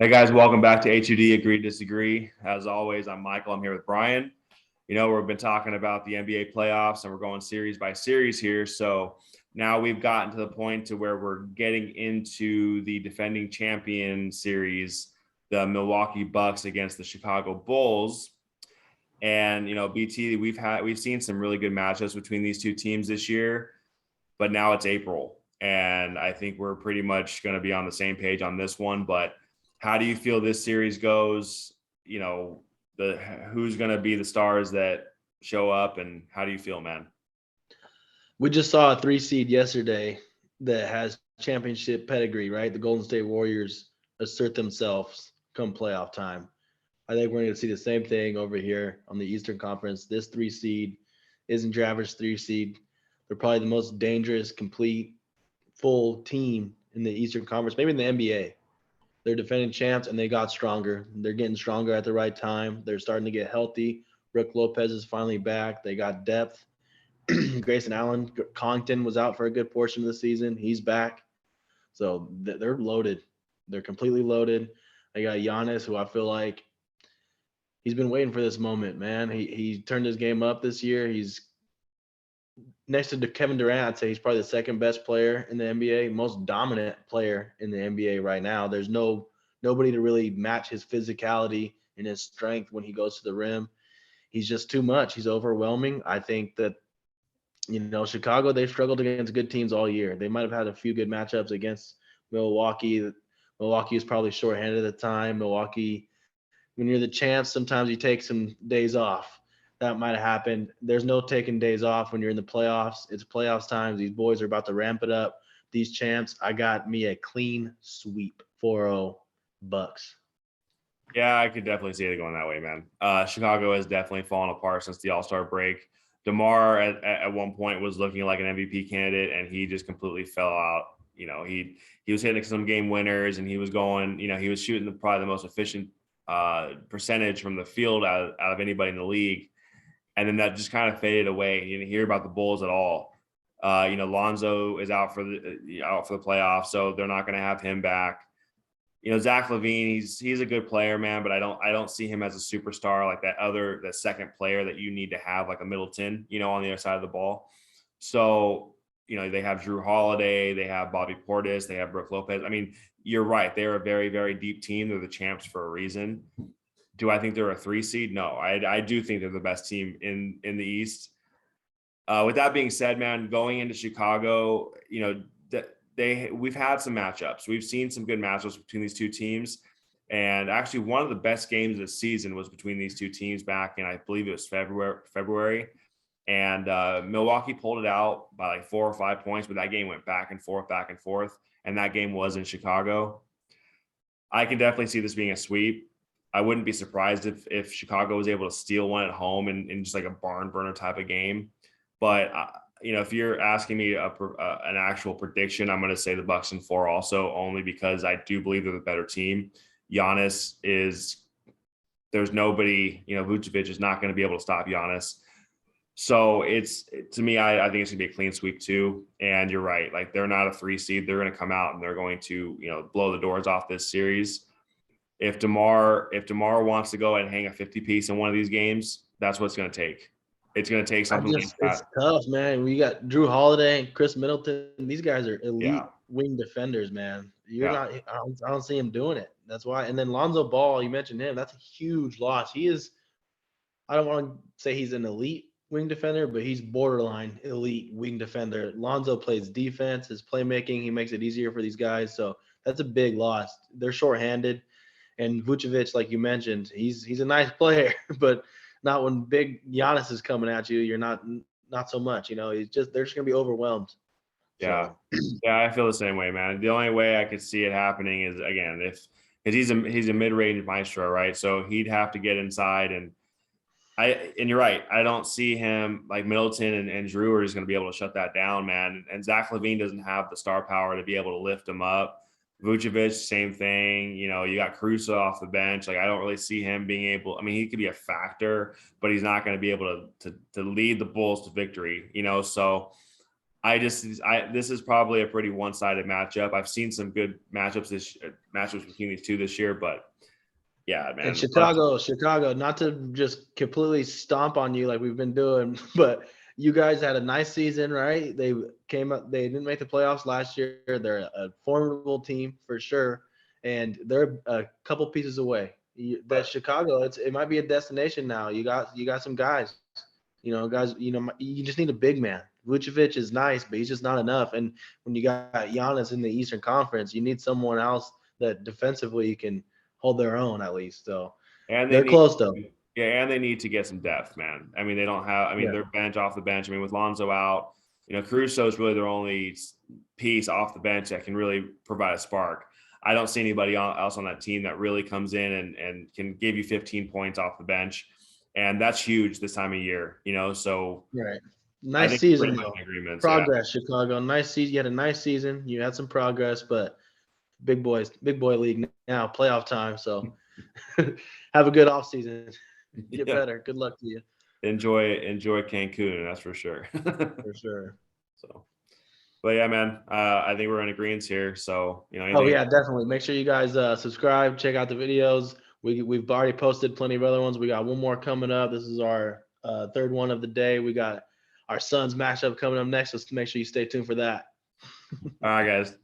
Hey guys, welcome back to A2D Agree Disagree. As always, I'm Michael. I'm here with Brian. We've been talking about the NBA playoffs and we're going series by series here. So now we've gotten to the point to where we're getting into the defending champion series, the Milwaukee Bucks against the Chicago Bulls. And BT, we've seen some really good matchups between these two teams this year, but now it's April, and I think we're pretty much going to be on the same page on this one. But how do you feel this series goes? You know, the who's going to be the stars that show up, and how do you feel, man? We just saw a three seed yesterday that has championship pedigree, right? The Golden State Warriors assert themselves come playoff time. I think we're going to see the same thing over here on the Eastern Conference. This three seed isn't your average three seed. They're probably the most dangerous, complete, full team in the Eastern Conference, maybe in the NBA. They're defending champs and they got stronger. They're getting stronger at the right time. They're starting to get healthy. Brooke Lopez is finally back. They got depth. Grayson Allen, Connaughton was out for a good portion of the season. He's back. So they're loaded. They're completely loaded. They got Giannis, who I feel like he's been waiting for this moment, man. He turned his game up this year. He's next to Kevin Durant. I'd say he's probably the second best player in the NBA, most dominant player in the NBA right now. There's nobody to really match his physicality and his strength when he goes to the rim. He's just too much. He's overwhelming. I think that Chicago, they've struggled against good teams all year. They might have had a few good matchups against Milwaukee. Milwaukee is probably shorthanded at the time. Milwaukee, when you're the champs, sometimes you take some days off. That might have happened. There's no taking days off when you're in the playoffs. It's playoffs times. These boys are about to ramp it up. These champs, I got me a clean sweep 4-0 Bucks. Yeah, I could definitely see it going that way, man. Chicago has definitely fallen apart since the All Star break. DeMar at one point was looking like an MVP candidate, and he just completely fell out. He was hitting some game winners, and he was going. He was shooting probably the most efficient percentage from the field out of anybody in the league, and then that just kind of faded away. You didn't hear about the Bulls at all. Lonzo is out for the playoffs, so they're not going to have him back. Zach LaVine, he's a good player, man, but I don't see him as a superstar like that second player that you need to have, like a Middleton, on the other side of the ball. So, they have Drew Holiday, they have Bobby Portis, they have Brooke Lopez. I mean, you're right. They're a very, very deep team. They're the champs for a reason. Do I think they're a 3 seed? No, I do think they're the best team in the East. With that being said, man, going into Chicago, we've had some matchups. We've seen some good matchups between these two teams. And actually, one of the best games of the season was between these two teams back in, I believe it was February. And Milwaukee pulled it out by like 4 or 5 points, but that game went back and forth, back and forth. And that game was in Chicago. I can definitely see this being a sweep. I wouldn't be surprised if Chicago was able to steal one at home in just like a barn burner type of game. But if you're asking me an actual prediction, I'm going to say the Bucks in four also, only because I do believe they're the better team. Giannis is there's nobody, Vucevic is not going to be able to stop Giannis. So it's to me, I think it's gonna be a clean sweep too. And you're right, like they're not a 3 seed. They're going to come out and they're going to blow the doors off this series. If Demar wants to go and hang a 50 piece in one of these games, that's what it's going to take. It's going to take something like It's that. tough, man. We got Drew Holiday and Chris Middleton. These guys are elite Yeah, wing defenders, man. You're yeah. not. I don't see him doing it. That's why. And then Lonzo Ball, you mentioned him. That's a huge loss. He is. I don't want to say he's an elite wing defender, but he's borderline elite wing defender. Lonzo plays defense. His playmaking, he makes it easier for these guys. So that's a big loss. They're shorthanded. And Vucevic, like you mentioned, he's a nice player, but not when big Giannis is coming at you. You're not so much. They're just gonna be overwhelmed. Yeah. So Yeah, I feel the same way, man. The only way I could see it happening is again if because he's a mid-range maestro, right? So he'd have to get inside and you're right. I don't see him like Middleton and Drew are just going to be able to shut that down, man. And Zach LaVine doesn't have the star power to be able to lift him up. Vucevic, same thing. You got Caruso off the bench. Like I don't really see him being able. I mean, he could be a factor, but he's not going to be able to lead the Bulls to victory. So This is probably a pretty one-sided matchup. I've seen some good matchups between these two this year, but yeah, man. And Chicago, not to just completely stomp on you like we've been doing, but you guys had a nice season, right? They came up, they didn't make the playoffs last year. They're a formidable team for sure, and they're a couple pieces away. That Chicago, it might be a destination now. You got some guys, guys. You just need a big man. Vucevic is nice, but he's just not enough. And when you got Giannis in the Eastern Conference, you need someone else that defensively can hold their own at least. So and they're close though. Yeah, and they need to get some depth, man. I mean, they don't have. I mean, their bench off the bench. I mean, with Lonzo out, Caruso is really their only piece off the bench that can really provide a spark. I don't see anybody else on that team that really comes in and can give you 15 points off the bench, and that's huge this time of year. So right. Nice season though. Progress, yeah. Chicago. Nice season. You had a nice season. You had some progress, but big boy league now, playoff time. So have a good off season. Get better. Good luck to you. Enjoy Cancun, that's for sure. For sure. So, but yeah, man, I think we're in agreement here. So, Oh yeah, definitely. Make sure you guys subscribe, check out the videos. We've already posted plenty of other ones. We got one more coming up. This is our third one of the day. We got our Suns matchup coming up next. So make sure you stay tuned for that. All right, guys.